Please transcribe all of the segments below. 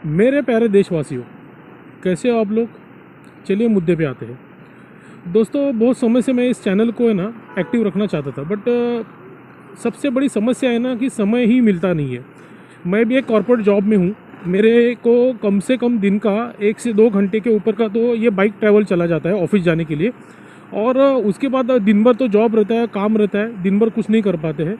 मेरे प्यारे देशवासियों, कैसे हो आप लोग। चलिए मुद्दे पे आते हैं। दोस्तों, बहुत समय से मैं इस चैनल को है ना एक्टिव रखना चाहता था, बट सबसे बड़ी समस्या है ना कि समय ही मिलता नहीं है। मैं भी एक कॉर्पोरेट जॉब में हूँ। मेरे को कम से कम दिन का 1 से 2 घंटे के ऊपर का तो ये बाइक ट्रैवल चला जाता है ऑफिस जाने के लिए। और उसके बाद दिन भर तो जॉब रहता है, काम रहता है, दिन भर कुछ नहीं कर पाते हैं।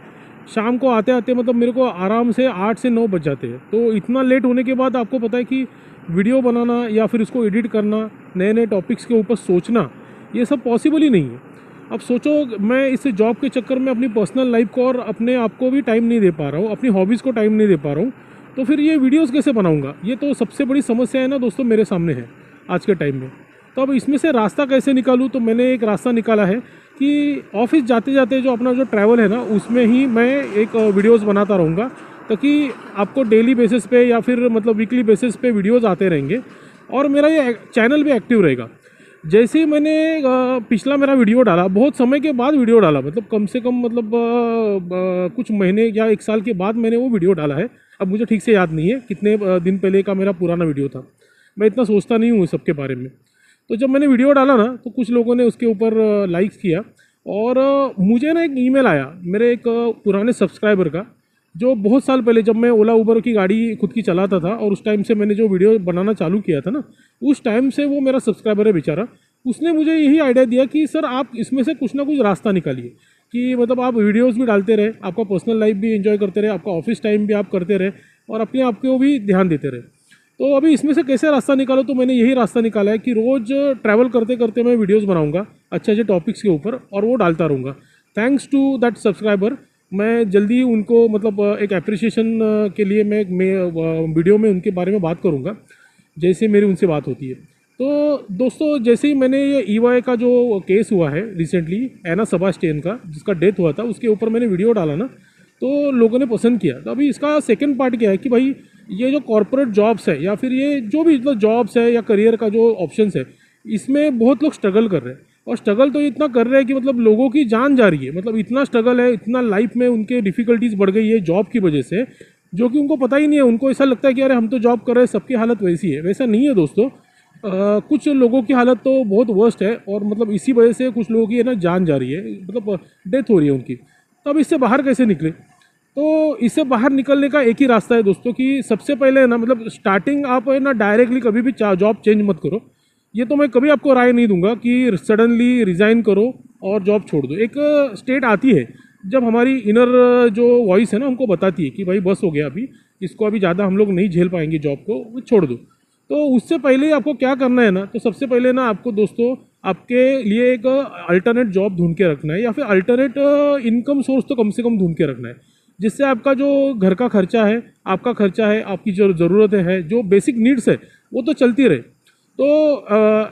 शाम को आते आते मतलब मेरे को आराम से 8 से 9 बज जाते हैं। तो इतना लेट होने के बाद आपको पता है कि वीडियो बनाना या फिर उसको एडिट करना, नए नए टॉपिक्स के ऊपर सोचना, ये सब पॉसिबल ही नहीं है। अब सोचो, मैं इस जॉब के चक्कर में अपनी पर्सनल लाइफ को और अपने आप को भी टाइम नहीं दे पा रहा हूँ, अपनी हॉबीज़ को टाइम नहीं दे पा रहा हूँ। तो फिर ये वीडियोस कैसे बनाऊँगा? ये तो सबसे बड़ी समस्या है ना दोस्तों, मेरे सामने है आज के टाइम में। तो अब इसमें से रास्ता कैसे निकालूँ? तो मैंने एक रास्ता निकाला है कि ऑफिस जाते जाते जो अपना जो ट्रैवल है ना, उसमें ही मैं एक वीडियोस बनाता रहूँगा, ताकि आपको डेली बेसिस पे या फिर मतलब वीकली बेसिस पे वीडियोस आते रहेंगे और मेरा ये चैनल भी एक्टिव रहेगा। जैसे ही मैंने पिछला मेरा वीडियो डाला, बहुत समय के बाद वीडियो डाला, मतलब कम से कम मतलब कुछ महीने या 1 साल के बाद मैंने वो वीडियो डाला है। अब मुझे ठीक से याद नहीं है कितने दिन पहले का मेरा पुराना वीडियो था। मैं इतना सोचता नहीं हूँ सबके बारे में। तो जब मैंने वीडियो डाला ना, तो कुछ लोगों ने उसके ऊपर लाइक्स किया और मुझे ना एक ईमेल आया मेरे एक पुराने सब्सक्राइबर का, जो बहुत साल पहले जब मैं ओला उबर की गाड़ी खुद की चलाता था और उस टाइम से मैंने जो वीडियो बनाना चालू किया था ना, उस टाइम से वो मेरा सब्सक्राइबर है बेचारा। उसने मुझे यही आइडिया दिया कि सर आप इसमें से कुछ ना कुछ रास्ता निकालिए, कि मतलब आप वीडियोस भी डालते रहे, आपका पर्सनल लाइफ भी एंजॉय करते रहे, आपका ऑफिस टाइम भी आप करते रहे और अपने आप को भी ध्यान देते रहे। तो अभी इसमें से कैसे रास्ता निकालो? तो मैंने यही रास्ता निकाला है कि रोज़ ट्रैवल करते करते मैं वीडियोस बनाऊंगा अच्छे अच्छे टॉपिक्स के ऊपर और वो डालता रहूँगा। थैंक्स टू दैट सब्सक्राइबर, मैं जल्दी उनको मतलब एक अप्रिसिएशन के लिए मैं वीडियो में उनके बारे में बात करूँगा जैसे मेरी उनसे बात होती है। तो दोस्तों, जैसे ही मैंने ये ईवाई का जो केस हुआ है रिसेंटली, एना सेबास्टियन का जिसका डेथ हुआ था, उसके ऊपर मैंने वीडियो डाला ना, तो लोगों ने पसंद किया। तो अभी इसका सेकंड पार्ट क्या है कि भाई ये जो कॉर्पोरेट जॉब्स है या फिर ये जो भी मतलब जॉब्स है या करियर का जो ऑप्शंस है, इसमें बहुत लोग स्ट्रगल कर रहे हैं। और स्ट्रगल तो इतना कर रहे हैं कि मतलब लोगों की जान जा रही है। मतलब इतना स्ट्रगल है, इतना लाइफ में उनके डिफ़िकल्टीज बढ़ गई है जॉब की वजह से, जो कि उनको पता ही नहीं है। उनको ऐसा लगता है कि अरे हम तो जॉब कर रहे हैं, सबकी हालत वैसी है। वैसा नहीं है दोस्तों। कुछ लोगों की हालत तो बहुत वर्स्ट है और मतलब इसी वजह से कुछ लोगों की है ना जान जा रही है, मतलब डेथ हो रही है उनकी। तो अब इससे बाहर कैसे निकले? तो इससे बाहर निकलने का एक ही रास्ता है दोस्तों, कि सबसे पहले है ना, मतलब स्टार्टिंग आप है ना डायरेक्टली कभी भी जॉब चेंज मत करो। ये तो मैं कभी आपको राय नहीं दूंगा कि सडनली रिज़ाइन करो और जॉब छोड़ दो। एक स्टेट आती है जब हमारी इनर जो वॉइस है ना हमको बताती है कि भाई बस हो गया, अभी इसको अभी ज़्यादा हम लोग नहीं झेल पाएंगे, जॉब को वो छोड़ दो। तो उससे पहले ही आपको क्या करना है ना, तो सबसे पहले ना आपको दोस्तों आपके लिए एक अल्टरनेट जॉब ढूंढ के रखना है, या फिर अल्टरनेट इनकम सोर्स तो कम से कम ढूंढ के रखना है, जिससे आपका जो घर का खर्चा है, आपका खर्चा है, आपकी जो ज़रूरतें हैं, जो बेसिक नीड्स है, वो तो चलती रहे। तो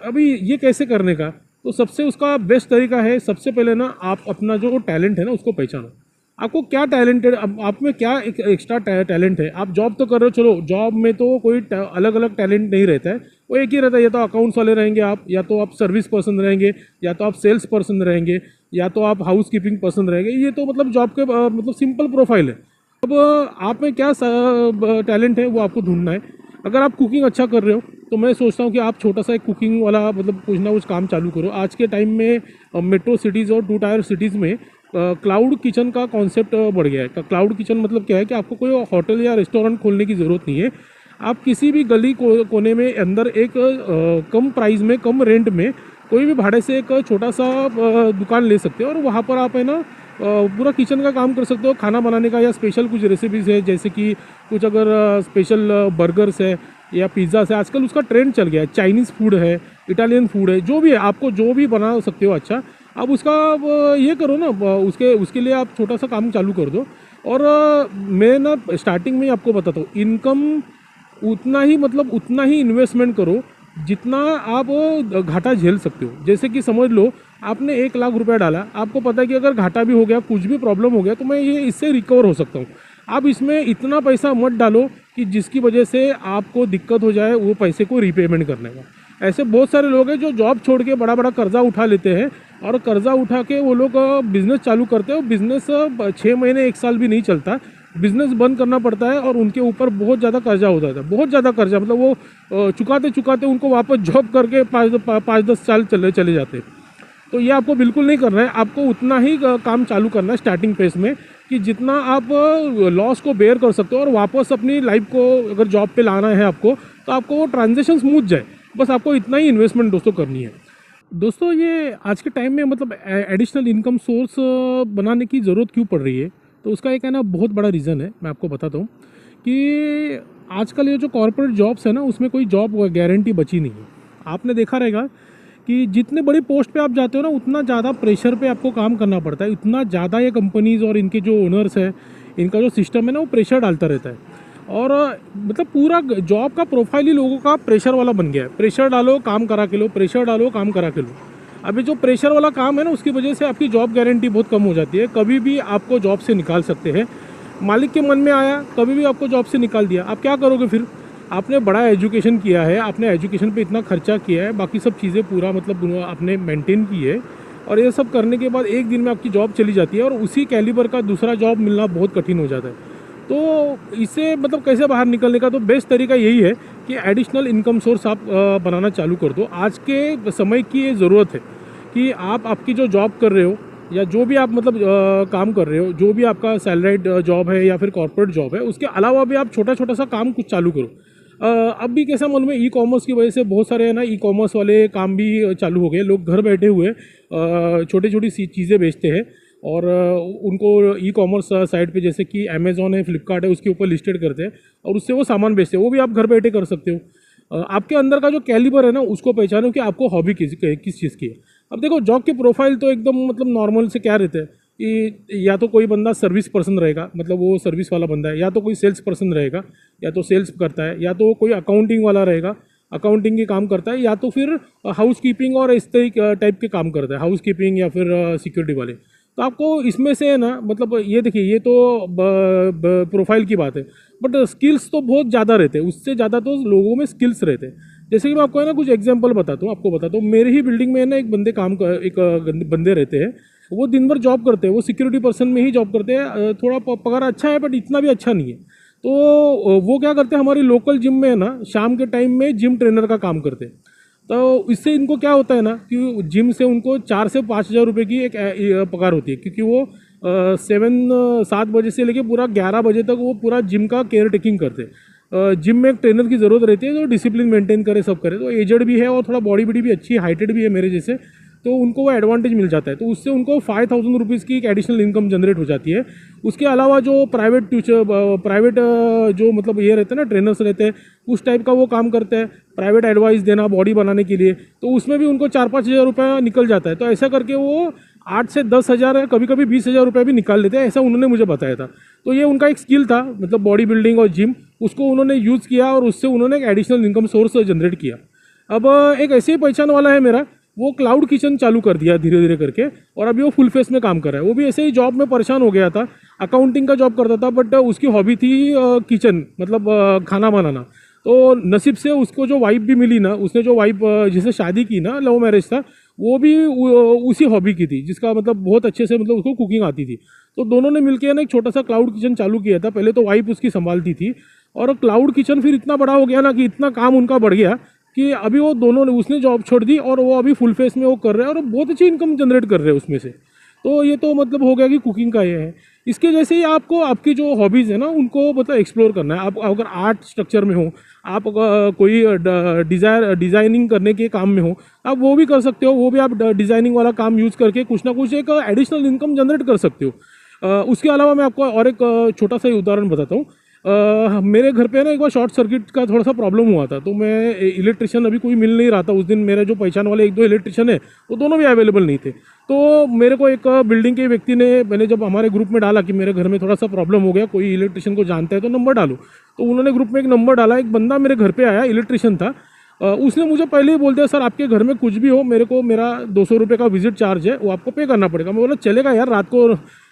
अभी ये कैसे करने का? तो सबसे उसका बेस्ट तरीका है, सबसे पहले ना आप अपना जो टैलेंट है ना उसको पहचानो। आपको क्या टैलेंट है, अब आप में क्या एक एक्स्ट्रा टैलेंट है। आप जॉब तो कर रहे हो, चलो जॉब में तो कोई अलग अलग टैलेंट नहीं रहता है, वो एक ही रहता है। या तो अकाउंट्स वाले रहेंगे आप, या तो आप सर्विस पर्सन रहेंगे, या तो आप सेल्स पर्सन रहेंगे, या तो आप हाउस कीपिंग पर्सन रहेंगे। ये तो मतलब जॉब के मतलब सिंपल प्रोफाइल है। अब आप में क्या टैलेंट है वो आपको ढूंढना है। अगर आप कुकिंग अच्छा कर रहे हो तो मैं सोचता हूँ कि आप छोटा सा एक कुकिंग वाला मतलब कुछ ना कुछ काम चालू करो। आज के टाइम में मेट्रो सिटीज़ और 2 टायर सिटीज़ में क्लाउड किचन का कॉन्सेप्ट बढ़ गया है। क्लाउड किचन मतलब क्या है कि आपको कोई होटल या रेस्टोरेंट खोलने की ज़रूरत नहीं है। आप किसी भी गली कोने में अंदर एक कम प्राइस में, कम रेंट में, कोई भी भाड़े से एक छोटा सा दुकान ले सकते हो और वहाँ पर आप है ना पूरा किचन का काम कर सकते हो, खाना बनाने का, या स्पेशल कुछ रेसिपीज़ है, जैसे कि कुछ अगर स्पेशल बर्गर्स है या पिज़्ज़ास है। आजकल उसका ट्रेंड चल गया है, चाइनीज़ फूड है, इटालियन फूड है, जो भी है आपको जो भी बना सकते हो अच्छा, आप उसका ये करो ना, उसके उसके लिए आप छोटा सा काम चालू कर दो। और मैं ना स्टार्टिंग में ही आपको बताता हूँ, इनकम उतना ही मतलब उतना ही इन्वेस्टमेंट करो जितना आप घाटा झेल सकते हो। जैसे कि समझ लो आपने 1 लाख रुपया डाला, आपको पता है कि अगर घाटा भी हो गया, कुछ भी प्रॉब्लम हो गया, तो मैं ये इससे रिकवर हो सकता हूँ। आप इसमें इतना पैसा मत डालो कि जिसकी वजह से आपको दिक्कत हो जाए वो पैसे को रीपेमेंट करने में। ऐसे बहुत सारे लोग हैं जो जॉब छोड़ के बड़ा बड़ा कर्जा उठा लेते हैं और कर्जा उठा के वो लोग बिज़नेस चालू करते हैं। बिज़नेस 6 महीने 1 साल भी नहीं चलता बिजनेस बंद करना पड़ता है और उनके ऊपर बहुत ज़्यादा कर्जा हो जाता है, बहुत ज़्यादा कर्जा, मतलब वो चुकाते चुकाते उनको वापस जॉब करके 5-10 साल चले जाते हैं। तो ये आपको बिल्कुल नहीं करना है। आपको उतना ही काम चालू करना है स्टार्टिंग फेज में कि जितना आप लॉस को बेयर कर सकते हो और वापस अपनी लाइफ को अगर जॉब पे लाना है आपको, तो आपको वो ट्रांजेक्शन स्मूथ जाए, बस आपको इतना ही इन्वेस्टमेंट दोस्तों करनी है। दोस्तों ये आज के टाइम में मतलब एडिशनल इनकम सोर्स बनाने की ज़रूरत क्यों पड़ रही है, तो उसका एक है ना बहुत बड़ा रीज़न है, मैं आपको बताता हूँ कि आजकल ये जो कॉर्पोरेट जॉब्स है ना, उसमें कोई जॉब गारंटी बची नहीं है। आपने देखा रहेगा कि जितने बड़ी पोस्ट पे आप जाते हो ना, उतना ज़्यादा प्रेशर पे आपको काम करना पड़ता है, इतना ज़्यादा ये कंपनीज़ और इनके जो ओनर्स है, इनका जो सिस्टम है ना, वो प्रेशर डालता रहता है। और मतलब पूरा जॉब का प्रोफाइल ही लोगों का प्रेशर वाला बन गया है। प्रेशर डालो काम करा के लो, प्रेशर डालो काम करा के लो। अभी जो प्रेशर वाला काम है ना, उसकी वजह से आपकी जॉब गारंटी बहुत कम हो जाती है। कभी भी आपको जॉब से निकाल सकते हैं। मालिक के मन में आया कभी भी आपको जॉब से निकाल दिया, आप क्या करोगे फिर? आपने बड़ा एजुकेशन किया है, आपने एजुकेशन पे इतना खर्चा किया है, बाकी सब चीज़ें पूरा मतलब आपने मेंटेन की है, और ये सब करने के बाद एक दिन में आपकी जॉब चली जाती है और उसी कैलिबर का दूसरा जॉब मिलना बहुत कठिन हो जाता है। तो इससे मतलब कैसे बाहर निकलने का तो बेस्ट तरीका यही है कि एडिशनल इनकम सोर्स आप बनाना चालू कर दो। आज के समय की ये ज़रूरत है कि आप आपकी जो जॉब कर रहे हो या जो भी आप मतलब काम कर रहे हो, जो भी आपका सैलरीड जॉब है या फिर कॉर्पोरेट जॉब है, उसके अलावा भी आप छोटा छोटा सा काम कुछ चालू करो। अब भी कैसा मालूम है, ई कॉमर्स की वजह से बहुत सारे है ना ई कॉमर्स वाले काम भी चालू हो गए। लोग घर बैठे हुए छोटी छोटी सी चीज़ें बेचते हैं और उनको ई कॉमर्स साइट पे जैसे कि अमेज़ॉन है, फ्लिपकार्ट है, उसके ऊपर लिस्टेड करते हैं और उससे वो सामान बेचते हैं। वो भी आप घर बैठे कर सकते हो। आपके अंदर का जो कैलिबर है ना, उसको पहचानो कि आपको हॉबी किस चीज़ की है। अब देखो जॉब की प्रोफाइल तो एकदम मतलब नॉर्मल से क्या रहता है कि या तो कोई बंदा सर्विस पर्सन रहेगा, मतलब वो सर्विस वाला बंदा है, या तो कोई सेल्स पर्सन रहेगा, या तो सेल्स करता है, या तो कोई अकाउंटिंग वाला रहेगा, अकाउंटिंग के काम करता है, या तो फिर हाउस कीपिंग और इस टाइप के काम करता है, हाउस कीपिंग या फिर सिक्योरिटी वाले। तो आपको इसमें से है ना, मतलब ये देखिए, ये तो प्रोफाइल की बात है, बट स्किल्स तो बहुत ज़्यादा रहते हैं, उससे ज़्यादा तो लोगों में स्किल्स रहते हैं। जैसे कि मैं आपको है ना कुछ एग्जांपल बताता हूँ, आपको बताता हूँ। मेरे ही बिल्डिंग में है ना एक बंदे रहते हैं। वो दिन भर जॉब करते हैं, वो सिक्योरिटी पर्सन में ही जॉब करते हैं। थोड़ा पगार अच्छा है बट इतना भी अच्छा नहीं है। तो वो क्या करते हैं, हमारी लोकल जिम में है ना, शाम के टाइम में जिम ट्रेनर का काम करते हैं। तो इससे इनको क्या होता है ना कि जिम से उनको 4 से 5 हज़ार रुपये की एक पगार होती है, क्योंकि वो 7 बजे से लेके पूरा 11 बजे तक वो पूरा जिम का केयर टेकिंग करते हैं। जिम में एक ट्रेनर की ज़रूरत रहती है जो डिसिप्लिन मेंटेन करे, सब करे। तो एजड भी है और थोड़ा बॉडी भी अच्छी हाइटेड भी है मेरे जैसे, तो उनको वो एडवांटेज मिल जाता है। तो उससे उनको 5,000 रुपीज़ की एक एडिशनल इनकम जनरेट हो जाती है। उसके अलावा जो प्राइवेट जो मतलब ये रहते हैं ना, ट्रेनर्स रहते हैं, उस टाइप का वो काम करते हैं, प्राइवेट एडवाइस देना बॉडी बनाने के लिए। तो उसमें भी उनको 4-5 हज़ार रुपये निकल जाता है। तो ऐसा करके वो 8 से 10 हज़ार, कभी कभी 20 हज़ार रुपये भी निकाल लेते हैं, ऐसा उन्होंने मुझे बताया था। तो ये उनका एक स्किल था, मतलब बॉडी बिल्डिंग और जिम, उसको उन्होंने यूज़ किया और उससे उन्होंने एक एडिशनल इनकम सोर्स जनरेट किया। अब एक ऐसे ही पहचान वाला है मेरा, वो क्लाउड किचन चालू कर दिया धीरे धीरे करके, और अभी वो फुल फेस में काम कर रहा है। वो भी ऐसे ही जॉब में परेशान हो गया था, अकाउंटिंग का जॉब करता था, बट उसकी हॉबी थी किचन, मतलब खाना बनाना। तो नसीब से उसको जो वाइफ भी मिली ना, उसने जो वाइफ जिससे शादी की ना, लव मैरिज था, वो भी उसी हॉबी की थी, जिसका मतलब बहुत अच्छे से मतलब उसको कुकिंग आती थी। तो दोनों ने मिलकर ना एक छोटा सा क्लाउड किचन चालू किया था। पहले तो वाइफ उसकी संभालती थी, और क्लाउड किचन फिर इतना बड़ा हो गया ना कि इतना काम उनका बढ़ गया कि अभी वो दोनों ने, उसने जॉब छोड़ दी और वो अभी फुल फेस में वो कर रहे हैं और बहुत अच्छी इनकम जनरेट कर रहे हैं उसमें से। तो ये तो मतलब हो गया कि कुकिंग का ये है। इसके जैसे ही आपको आपकी जो हॉबीज़ है ना, उनको मतलब एक्सप्लोर करना है। आप अगर आर्ट स्ट्रक्चर में हो, आप कोई डिज़ाइनिंग करने के काम में हो, आप वो भी कर सकते हो। वो भी आप डिज़ाइनिंग वाला काम यूज़ करके कुछ ना कुछ एक एडिशनल इनकम जनरेट कर सकते हो। उसके अलावा मैं आपको और एक छोटा सा उदाहरण बताता हूँ। मेरे घर पे ना एक बार शॉर्ट सर्किट का थोड़ा सा प्रॉब्लम हुआ था, तो मैं इलेक्ट्रिशियन अभी कोई मिल नहीं रहा था उस दिन। मेरे जो पहचान वाले 1-2 इलेक्ट्रिशियन है, वो दोनों भी अवेलेबल नहीं थे। तो मेरे को एक बिल्डिंग के व्यक्ति ने, मैंने जब हमारे ग्रुप में डाला कि मेरे घर में थोड़ा सा प्रॉब्लम हो गया, कोई इलेक्ट्रिशियन को जानता है तो नंबर डालो, तो उन्होंने ग्रुप में एक नंबर डाला। एक बंदा मेरे घर पर आया, इलेक्ट्रिशियन था। उसने मुझे पहले ही बोल दिया, सर आपके घर में कुछ भी हो, मेरे को मेरा 200 रुपये का विजिट चार्ज है, वो आपको पे करना पड़ेगा। मैं बोला चलेगा यार, रात को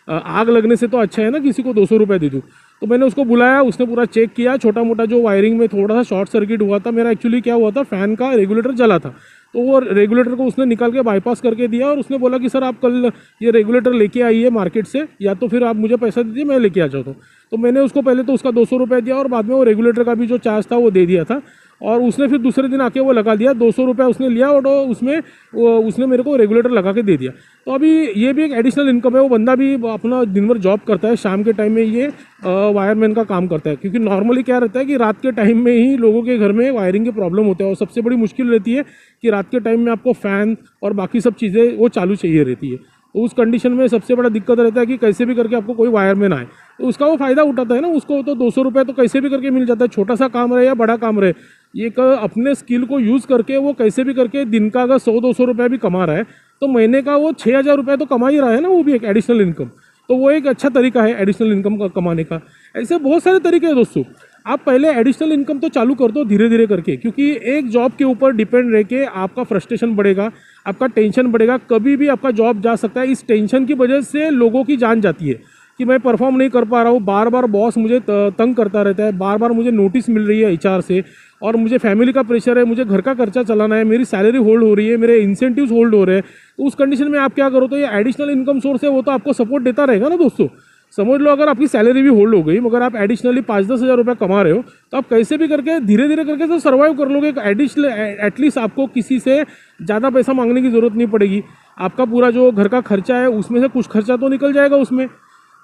आग लगने से तो अच्छा है ना किसी को 200 रुपये दे दूँ। तो मैंने उसको बुलाया, उसने पूरा चेक किया। छोटा मोटा जो वायरिंग में थोड़ा सा शॉर्ट सर्किट हुआ था, मेरा एक्चुअली क्या हुआ था, फ़ैन का रेगुलेटर जला था। तो वो रेगुलेटर को उसने निकाल के बाईपास करके दिया और उसने बोला कि सर आप कल ये रेगुलेटर लेके आइए मार्केट से, या तो फिर आप मुझे पैसा दीजिए मैं लेके आ जाता हूँ। तो मैंने उसको पहले तो उसका 200 रुपये दिया और बाद में वो रेगुलेटर का भी जो चार्ज था वो दे दिया था, और उसने फिर दूसरे दिन आके वो लगा दिया, 200 रुपये उसने लिया और उसमें उसने मेरे को रेगुलेटर लगा के दे दिया। तो अभी ये भी एक एडिशनल इनकम है। वो बंदा भी अपना दिन भर जॉब करता है, शाम के टाइम में ये वायरमैन का काम करता है, क्योंकि नॉर्मली क्या रहता है कि रात के टाइम में ही लोगों के घर में वायरिंग के प्रॉब्लम होते हैं, और सबसे बड़ी मुश्किल रहती है कि रात के टाइम में आपको फ़ैन और बाकी सब चीज़ें वो चालू चाहिए रहती है। तो उस कंडीशन में सबसे बड़ा दिक्कत रहता है कि कैसे भी करके आपको कोई वायरमैन आए, तो उसका वो फ़ायदा उठाता है ना, उसको तो 200 रुपये तो कैसे भी करके मिल जाता है, छोटा सा काम रहे या बड़ा काम रहे। ये अपने स्किल को यूज़ करके वो कैसे भी करके दिन का अगर 100-200 रुपये भी कमा रहा है तो महीने का वो 6,000 रुपये तो कमा ही रहा है ना, वो भी एक एडिशनल इनकम। तो वो एक अच्छा तरीका है एडिशनल इनकम का कमाने का। ऐसे बहुत सारे तरीके हैं दोस्तों। आप पहले एडिशनल इनकम तो चालू कर दो धीरे धीरे करके, क्योंकि एक जॉब के ऊपर डिपेंड रह के आपका फ्रस्ट्रेशन बढ़ेगा, आपका टेंशन बढ़ेगा, कभी भी आपका जॉब जा सकता है। इस टेंशन की वजह से लोगों की जान जाती है कि मैं परफॉर्म नहीं कर पा रहा हूँ, बार बार बॉस मुझे तंग करता रहता है, बार बार मुझे नोटिस मिल रही है एचआर से, और मुझे फैमिली का प्रेशर है, मुझे घर का खर्चा चलाना है, मेरी सैलरी होल्ड हो रही है, मेरे इंसेंटिव्स होल्ड हो रहे हैं। तो उस कंडीशन में आप क्या करो, तो ये एडिशनल इनकम सोर्स है, वो तो आपको सपोर्ट देता रहेगा ना दोस्तों। समझ लो अगर आपकी सैलरी भी होल्ड हो गई मगर आप एडिशनली 5-10 हज़ार रुपये कमा रहे हो, तो आप कैसे भी करके धीरे धीरे करके तो सर्वाइव कर लोगे। एडिशनल एटलीस्ट आपको किसी से ज़्यादा पैसा मांगने की ज़रूरत नहीं पड़ेगी। आपका पूरा जो घर का खर्चा है उसमें से कुछ खर्चा तो निकल जाएगा उसमें,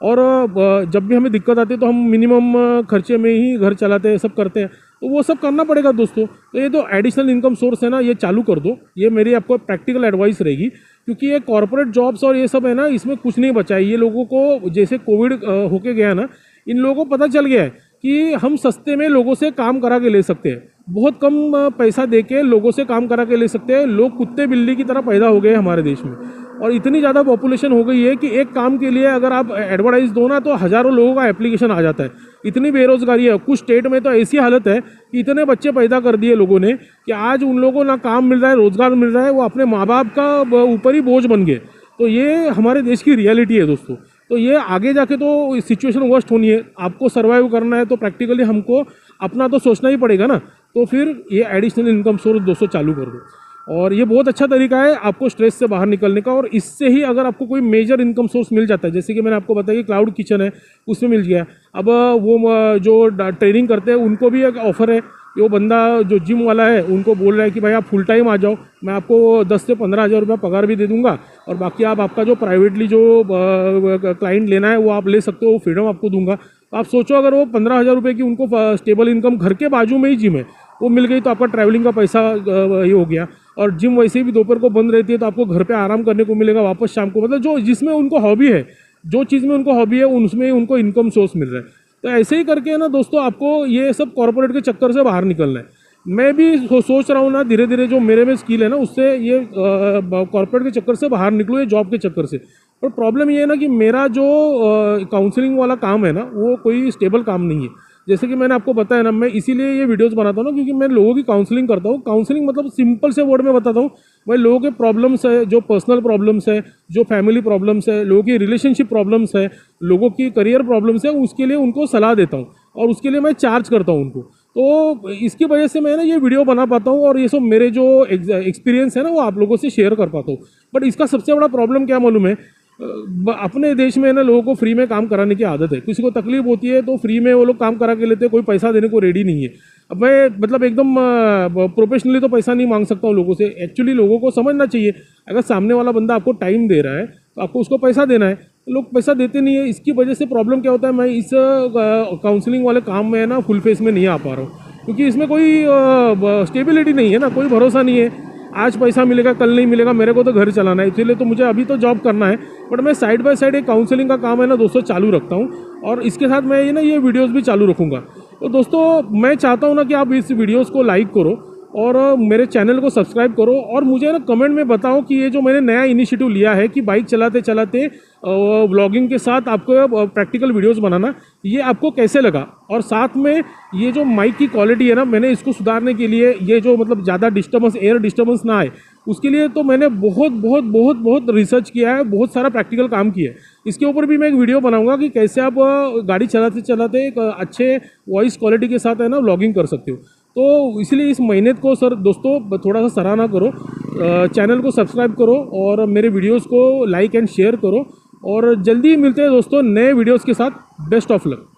और जब भी हमें दिक्कत आती है तो हम मिनिमम खर्चे में ही घर चलाते हैं, सब करते हैं, तो वो सब करना पड़ेगा दोस्तों। तो ये जो एडिशनल इनकम सोर्स है ना, ये चालू कर दो। ये मेरी आपको प्रैक्टिकल एडवाइस रहेगी, क्योंकि ये कॉर्पोरेट जॉब्स और ये सब है ना, इसमें कुछ नहीं बचा है। ये लोगों को जैसे कोविड होके गया ना, इन लोगों को पता चल गया है कि हम सस्ते में लोगों से काम करा के ले सकते हैं, बहुत कम पैसा दे के लोगों से काम करा के ले सकते हैं। लोग कुत्ते बिल्ली की तरह पैदा हो गए हमारे देश में, और इतनी ज़्यादा पॉपुलेशन हो गई है कि एक काम के लिए अगर आप एडवर्टाइज दो ना तो हज़ारों लोगों का एप्लीकेशन आ जाता है। इतनी बेरोजगारी है, कुछ स्टेट में तो ऐसी हालत है कि इतने बच्चे पैदा कर दिए लोगों ने कि आज उन लोगों को ना काम मिल रहा है, रोज़गार मिल रहा है, वो अपने माँ बाप का ऊपर ही बोझ बन गए। तो ये हमारे देश की रियलिटी है दोस्तों। तो ये आगे जाके तो सिचुएशन वर्स्ट होनी है, आपको सर्वाइव करना है तो प्रैक्टिकली हमको अपना तो सोचना ही पड़ेगा ना। तो फिर ये एडिशनल इनकम सोर्स दोस्तों चालू कर दो, और ये बहुत अच्छा तरीका है आपको स्ट्रेस से बाहर निकलने का। और इससे ही अगर आपको कोई मेजर इनकम सोर्स मिल जाता है, जैसे कि मैंने आपको बताया कि क्लाउड किचन है, उसमें मिल गया। अब वो जो ट्रेनिंग करते हैं उनको भी एक ऑफर है, वो बंदा जो जिम वाला है उनको बोल रहा है कि भाई आप फुल टाइम आ जाओ, मैं आपको 10 से 15 हज़ार रुपये पगार भी दे दूंगा, और बाकी आपका जो प्राइवेटली जो क्लाइंट लेना है वो आप ले सकते हो, वो फ्रीडम आपको दूंगा। तो आप सोचो अगर वो 15 हज़ार रुपये की उनको स्टेबल इनकम, घर के बाजू में ही जिम है, वो मिल गई, तो आपका ट्रैवलिंग का पैसा ये हो गया। और जिम वैसे भी दोपहर को बंद रहती है, तो आपको घर पे आराम करने को मिलेगा वापस शाम को। मतलब जो जिसमें उनको हॉबी है, जो चीज़ में उनको हॉबी है उसमें उनको इनकम सोर्स मिल रहा है। तो ऐसे ही करके ना दोस्तों, आपको ये सब कॉर्पोरेट के चक्कर से बाहर निकलना है। मैं भी सोच रहा हूँ ना धीरे धीरे जो मेरे में स्किल है ना, उससे ये कॉर्पोरेट के चक्कर से बाहर निकलूँ, ये जॉब के चक्कर से। पर प्रॉब्लम ये है ना कि मेरा जो काउंसलिंग वाला काम है ना, वो कोई स्टेबल काम नहीं है। जैसे कि मैंने आपको बताया ना, मैं इसीलिए ये वीडियोस बनाता हूँ ना, क्योंकि मैं लोगों की काउंसलिंग करता हूँ। काउंसलिंग मतलब सिंपल से वर्ड में बताता हूँ, मैं लोगों के प्रॉब्लम्स है, जो पर्सनल प्रॉब्लम्स है, जो फैमिली प्रॉब्लम्स है, लोगों की रिलेशनशिप प्रॉब्लम्स है, लोगों की करियर प्रॉब्लम्स है, उसके लिए उनको सलाह देता हूँ, और उसके लिए मैं चार्ज करता हूँ उनको। तो इसकी वजह से मैं ना ये वीडियो बना पाता हूँ, और ये सब मेरे जो एक्सपीरियंस है ना वो आप लोगों से शेयर कर पाता हूँ। बट इसका सबसे बड़ा प्रॉब्लम क्या मालूम है, अपने देश में ना लोगों को फ्री में काम कराने की आदत है। किसी को तकलीफ होती है तो फ्री में वो लोग काम करा के लेते हैं, कोई पैसा देने को रेडी नहीं है। अब मैं मतलब एकदम प्रोफेशनली तो पैसा नहीं मांग सकता हूँ लोगों से। एक्चुअली लोगों को समझना चाहिए, अगर सामने वाला बंदा आपको टाइम दे रहा है तो आपको उसको पैसा देना है। लोग पैसा देते नहीं है, इसकी वजह से प्रॉब्लम क्या होता है, मैं इस काउंसलिंग वाले काम में ना फुल फेस में नहीं आ पा रहा हूँ, क्योंकि इसमें कोई स्टेबिलिटी नहीं है ना, कोई भरोसा नहीं है। आज पैसा मिलेगा कल नहीं मिलेगा, मेरे को तो घर चलाना है, इसलिए तो मुझे अभी तो जॉब करना है। बट मैं साइड बाय साइड एक काउंसलिंग का काम है ना दोस्तों चालू रखता हूँ, और इसके साथ मैं ये वीडियोस भी चालू रखूँगा। तो दोस्तों मैं चाहता हूँ ना कि आप इस वीडियोस को लाइक करो और मेरे चैनल को सब्सक्राइब करो, और मुझे ना कमेंट में बताओ कि ये जो मैंने नया इनिशिएटिव लिया है कि बाइक चलाते चलाते व्लॉगिंग के साथ आपको प्रैक्टिकल वीडियोस बनाना, ये आपको कैसे लगा। और साथ में ये जो माइक की क्वालिटी है ना, मैंने इसको सुधारने के लिए, ये जो मतलब ज़्यादा डिस्टर्बेंस, एयर डिस्टर्बेंस ना आए, उसके लिए तो मैंने बहुत बहुत बहुत बहुत रिसर्च किया है, बहुत सारा प्रैक्टिकल काम किया है। इसके ऊपर भी मैं एक वीडियो बनाऊंगा कि कैसे आप गाड़ी चलाते चलाते एक अच्छे वॉइस क्वालिटी के साथ है ना व्लॉगिंग कर सकते हो। तो इसलिए इस मेहनत को सर दोस्तों थोड़ा सा सराहना करो, चैनल को सब्सक्राइब करो और मेरे वीडियोस को लाइक एंड शेयर करो, और जल्दी मिलते हैं दोस्तों नए वीडियोस के साथ। Best of luck.